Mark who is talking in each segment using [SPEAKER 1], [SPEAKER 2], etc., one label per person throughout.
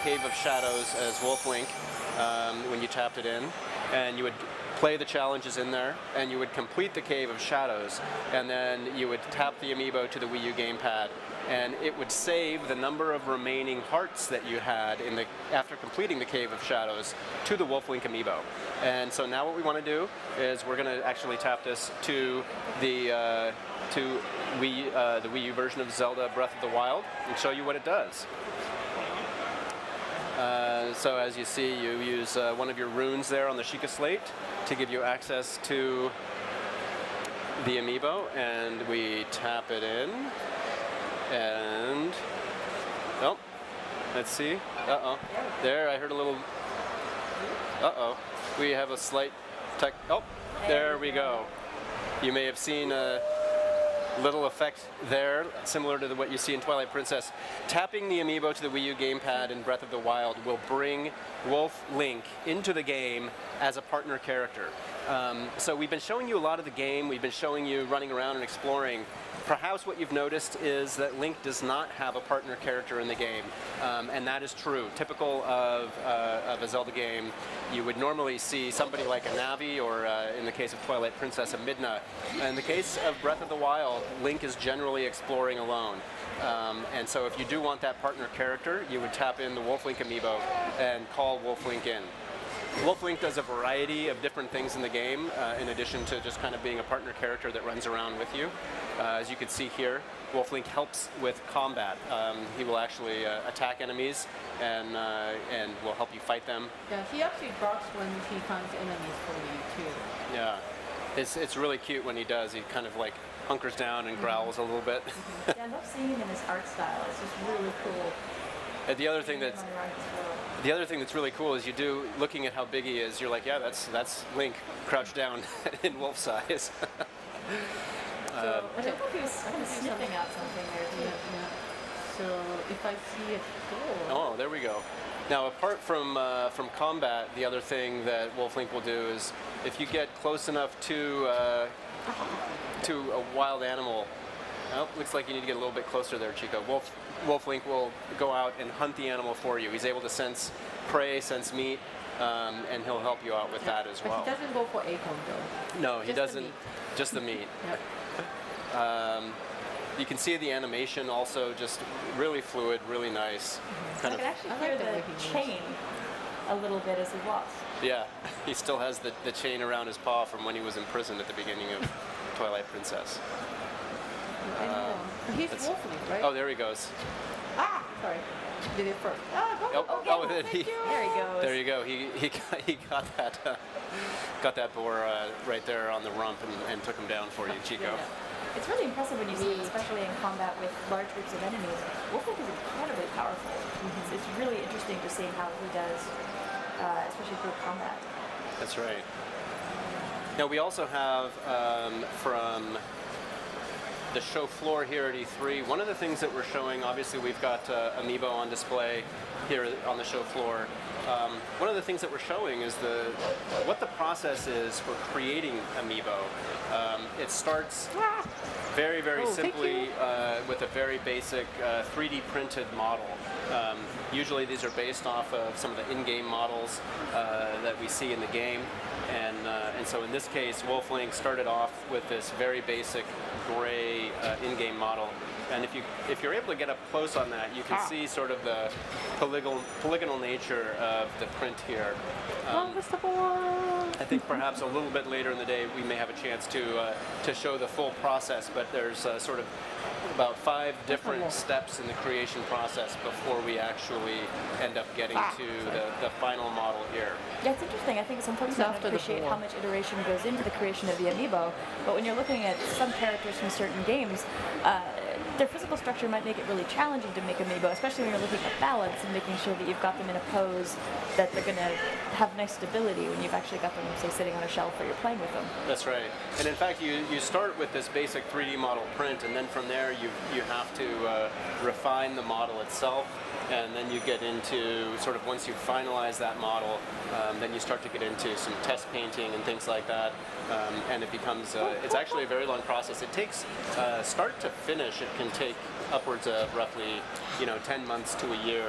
[SPEAKER 1] Cave of Shadows as Wolf Link when you tapped it in, and you would play the challenges in there, and you would complete the Cave of Shadows, and then you would tap the Amiibo to the Wii U gamepad, and it would save the number of remaining hearts that you had after completing the Cave of Shadows to the Wolf Link Amiibo. And so now what we want to do is we're going to actually tap this to the Wii U version of Zelda Breath of the Wild and show you what it does. So as you see, you use one of your runes there on the Sheikah Slate to give you access to the Amiibo, and we tap it in, and oh, let's see. Uh-oh. There, I heard a little. Uh-oh. We have a slight tech. Oh, there we go. You may have seen a little effect there, similar to what you see in Twilight Princess. Tapping the Amiibo to the Wii U gamepad in Breath of the Wild will bring Wolf Link into the game as a partner character. So we've been showing you a lot of the game. We've been showing you running around and exploring. Perhaps what you've noticed is that Link does not have a partner character in the game, and that is true. Typical of a Zelda game, you would normally see somebody like a Navi, or in the case of Twilight Princess, a Midna. In the case of Breath of the Wild, Link is generally exploring alone. And so if you do want that partner character, you would tap in the Wolf Link Amiibo and call Wolf Link in. Wolf Link does a variety of different things in the game, in addition to just kind of being a partner character that runs around with you. As you can see here, Wolf Link helps with combat. He will actually attack enemies and will help you fight them.
[SPEAKER 2] Yeah, he actually barks when he finds enemies for you too.
[SPEAKER 1] Yeah, it's really cute when he does. He kind of like hunkers down and growls a little bit.
[SPEAKER 3] Yeah, I love seeing him in his art style. It's just really cool.
[SPEAKER 1] The other thing that's really cool is looking at how big he is, you're like, yeah, that's Link crouched down in wolf size.
[SPEAKER 3] I don't know if he was sniffing out something there too.
[SPEAKER 2] Yeah. So if I see a door.
[SPEAKER 1] Oh, there we go. Now, apart from combat, the other thing that Wolf Link will do is if you get close enough to a wild animal. Oh, looks like you need to get a little bit closer there, Chico. Wolf Link will go out and hunt the animal for you. He's able to sense prey, sense meat, and he'll help you out with that as well.
[SPEAKER 2] But he doesn't go for acorn though.
[SPEAKER 1] No, he doesn't. Just the meat. You can see the animation also just really fluid, really nice.
[SPEAKER 3] I can actually hear the chain a little bit as he walks.
[SPEAKER 1] Yeah, he still has the chain around his paw from when he was imprisoned at the beginning of Twilight Princess.
[SPEAKER 2] He's Wolf Link, right?
[SPEAKER 1] Oh, there he goes.
[SPEAKER 3] Ah, sorry.
[SPEAKER 2] Did it first.
[SPEAKER 3] Thank you. There he goes.
[SPEAKER 1] There you go. He got that boar right there on the rump and took him down for you, Chico.
[SPEAKER 3] Yeah. It's really impressive when you see it, especially in combat with large groups of enemies. Wolf Link is incredibly powerful. It's really interesting to see how he does, especially through combat.
[SPEAKER 1] That's right. Now we also have from the show floor here at E3, one of the things that we're showing, obviously we've got Amiibo on display here on the show floor. One of the things that we're showing is what the process is for creating Amiibo. It starts very, very simply with a very basic 3D printed model. Usually these are based off of some of the in-game models that we see in the game. And so in this case, Wolf Link started off with this very basic gray in-game model. And if you're able to get up close on that, you can see sort of the polygonal nature of the print here. I think perhaps a little bit later in the day we may have a chance to show the full process, but there's sort of about 5 different steps in the creation process before we actually end up getting to the final model here.
[SPEAKER 3] Yeah, it's interesting. I think some folks don't appreciate how much iteration goes into the creation of the Amiibo, but when you're looking at some characters from certain games, their physical structure might make it really challenging to make Amiibo, especially when you're looking at balance and making sure that you've got them in a pose that they're going to have nice stability when you've actually got them, say, sitting on a shelf or you're playing with them.
[SPEAKER 1] That's right. And in fact, you start with this basic 3D model print, and then from there you have to refine the model itself, and then you get into sort of, once you finalize that model, then you start to get into some test painting and things like that, and it becomes, it's actually a very long process. It takes, start to finish, it can can take upwards of roughly 10 months to a year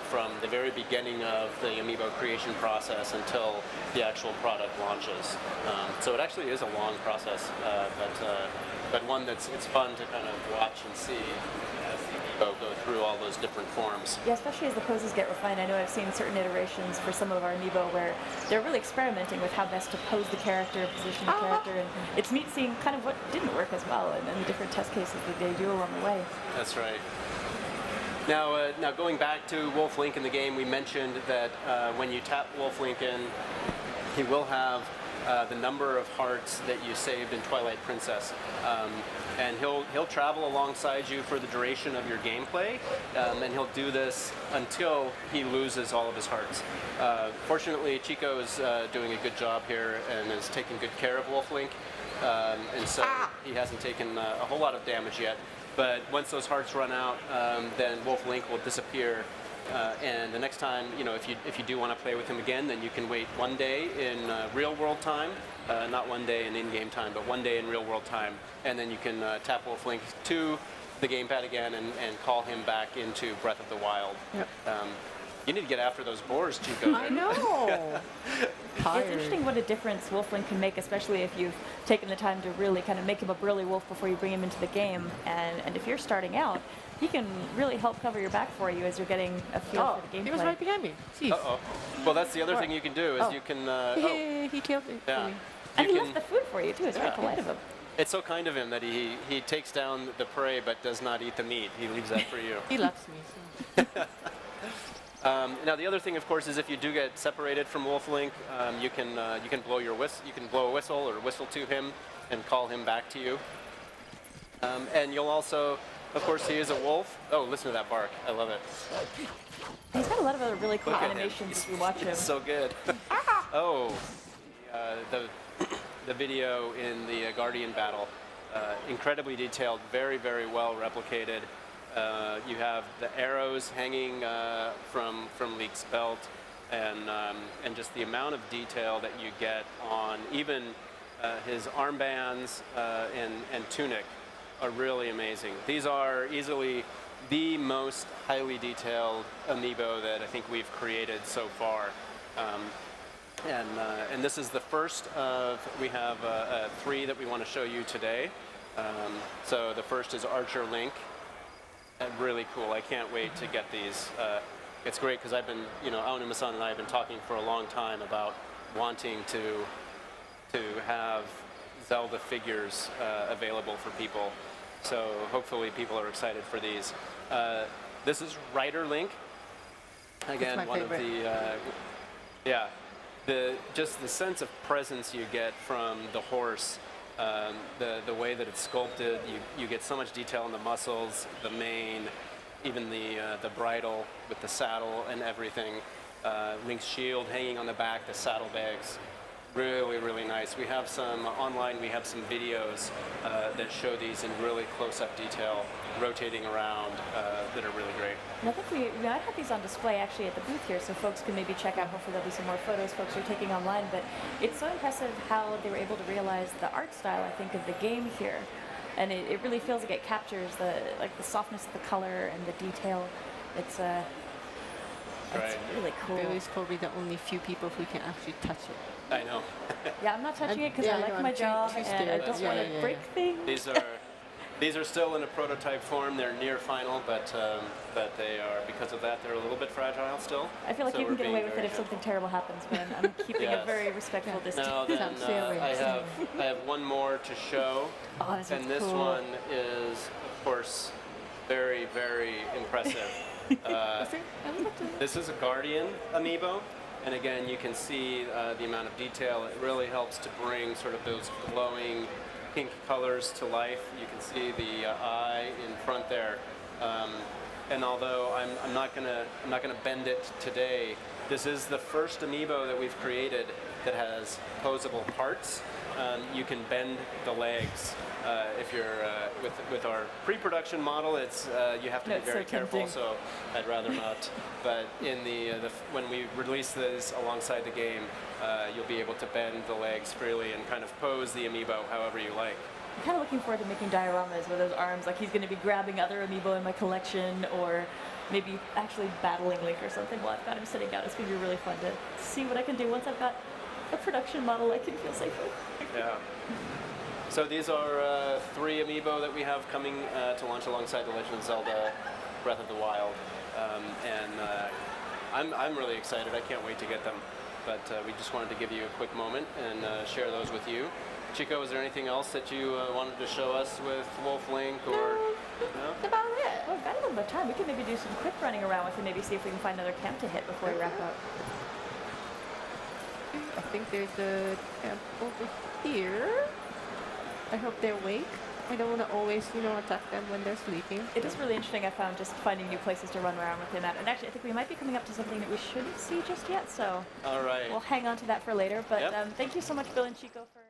[SPEAKER 1] from the very beginning of the Amiibo creation process until the actual product launches. So it actually is a long process, but one it's fun to kind of watch and see as the Amiibo go through all those different forms.
[SPEAKER 3] Yeah, especially as the poses get refined. I know I've seen certain iterations for some of our Amiibo where they're really experimenting with how best to pose the character, position the character, and it's neat seeing kind of what didn't work as well and the different test cases that they do along the way.
[SPEAKER 1] That's right. Now going back to Wolf Link in the game, we mentioned that when you tap Wolf Link in, he will have the number of hearts that you saved in Twilight Princess, and he'll travel alongside you for the duration of your gameplay, and he'll do this until he loses all of his hearts. Fortunately, Chico is doing a good job here and is taking good care of Wolf Link, and so he hasn't taken a whole lot of damage yet. But once those hearts run out, then Wolf Link will disappear. And the next time, if you do want to play with him again, then you can wait 1 day in real world time, not 1 day in in-game time, but 1 day in real world time, and then you can tap Wolf Link to the gamepad again and call him back into Breath of the Wild.
[SPEAKER 4] Yep.
[SPEAKER 1] You need to get after those boars, Chico.
[SPEAKER 4] I know.
[SPEAKER 3] It's interesting what a difference Wolf Link can make, especially if you've taken the time to really kind of make him a burly wolf before you bring him into the game. And if you're starting out, he can really help cover your back for you as you're getting a feel for the gameplay.
[SPEAKER 4] He was right behind me. Jeez.
[SPEAKER 1] Uh-oh. Well, that's the other thing you can do is you can...
[SPEAKER 4] He killed me.
[SPEAKER 1] Yeah.
[SPEAKER 3] And he left the food for you, too. It's very polite of him.
[SPEAKER 1] It's so kind of him that he takes down the prey but does not eat the meat. He leaves that for you.
[SPEAKER 4] He loves me. So.
[SPEAKER 1] Now the other thing, of course, is if you do get separated from Wolf Link, you can blow your you can blow a whistle or whistle to him and call him back to you. And you'll also, of course, he is a wolf. Oh, listen to that bark! I love it.
[SPEAKER 3] He's got a lot of other really cool
[SPEAKER 1] Look at him.
[SPEAKER 3] animations as we watch him.
[SPEAKER 1] It's so good. Oh, the video in the Guardian battle, incredibly detailed, very, very well replicated. You have the arrows hanging from Leek's belt, and just the amount of detail that you get on even his armbands and tunic are really amazing. These are easily the most highly detailed Amiibo that I think we've created so far. And this is the first of, we have 3 that we want to show you today. So the first is Archer Link. Really cool. I can't wait to get these. It's great because I've been, Aonuma-san and I have been talking for a long time about wanting to have Zelda figures available for people. So hopefully people are excited for these. This is Rider Link. Again,
[SPEAKER 4] my
[SPEAKER 1] one
[SPEAKER 4] favorite.
[SPEAKER 1] of the just the sense of presence you get from the horse. The way that it's sculpted, you get so much detail in the muscles, the mane, even the bridle with the saddle and everything. Link's shield hanging on the back, the saddlebags. Really, really nice. We have some online, we have some videos that show these in really close-up detail, rotating around, that are really great.
[SPEAKER 3] And I think we might have these on display actually at the booth here, so folks can maybe check out. Hopefully there'll be some more photos folks are taking online, but it's so impressive how they were able to realize the art style, I think, of the game here. And it really feels like it captures the softness of the color and the detail. It's really cool.
[SPEAKER 4] Billy's probably the only few people who can actually touch it.
[SPEAKER 1] I know.
[SPEAKER 3] Yeah, I'm not touching it because
[SPEAKER 4] Yeah,
[SPEAKER 3] I
[SPEAKER 4] I
[SPEAKER 3] like
[SPEAKER 4] know,
[SPEAKER 3] my
[SPEAKER 4] I'm too
[SPEAKER 3] job and I
[SPEAKER 4] scared.
[SPEAKER 3] don't
[SPEAKER 4] Yeah,
[SPEAKER 3] want to
[SPEAKER 4] yeah,
[SPEAKER 3] break
[SPEAKER 4] yeah.
[SPEAKER 3] things.
[SPEAKER 1] These are still in a prototype form. They're near final, but they are, because of that, they're a little bit fragile still.
[SPEAKER 3] I feel like
[SPEAKER 1] So
[SPEAKER 3] you can
[SPEAKER 1] we're
[SPEAKER 3] get
[SPEAKER 1] being
[SPEAKER 3] away with it
[SPEAKER 1] very
[SPEAKER 3] if something
[SPEAKER 1] careful.
[SPEAKER 3] terrible happens, but I'm keeping a
[SPEAKER 1] Yes.
[SPEAKER 3] very respectful distance.
[SPEAKER 1] Now then,
[SPEAKER 4] Sounds fair.
[SPEAKER 1] I have one more to show,
[SPEAKER 3] Oh, this
[SPEAKER 1] and
[SPEAKER 3] is
[SPEAKER 1] this
[SPEAKER 3] cool.
[SPEAKER 1] one is, of course, very, very impressive. This is a Guardian Amiibo, and again, you can see the amount of detail. It really helps to bring sort of those glowing pink colors to life. You can see the eye in front there. And although I'm not gonna bend it today, this is the first Amiibo that we've created that has posable parts. You can bend the legs. If you're with our pre-production model, it's you have to be
[SPEAKER 3] That's so
[SPEAKER 1] very careful.
[SPEAKER 3] tempting.
[SPEAKER 1] So I'd rather not. But in the when we release this alongside the game, you'll be able to bend the legs freely and kind of pose the Amiibo however you like.
[SPEAKER 3] I'm kind of looking forward to making dioramas where those arms, like he's going to be grabbing other amiibo in my collection, or maybe actually battling Link or something while I've got him sitting down. It's going to be really fun to see what I can do once I've got a production model I can feel safe with.
[SPEAKER 1] Yeah. So these are 3 amiibo that we have coming to launch alongside The Legend of Zelda Breath of the Wild. I'm really excited. I can't wait to get them. But we just wanted to give you a quick moment and share those with you. Chico, is there anything else that you wanted to show us with Wolf Link? Or no?
[SPEAKER 3] That's about it. Well, we've got a little bit of time. We can maybe do some quick running around with and maybe see if we can find another camp to hit before we wrap up.
[SPEAKER 4] I think there's a camp over here. I hope they're awake. I don't want to always, attack them when they're sleeping.
[SPEAKER 3] It is really interesting, I found, just finding new places to run around with him at. And actually, I think we might be coming up to something that we shouldn't see just yet, so
[SPEAKER 1] All right.
[SPEAKER 3] we'll hang on to that for later. But
[SPEAKER 1] Yep.
[SPEAKER 3] thank you so much, Bill and Chico, for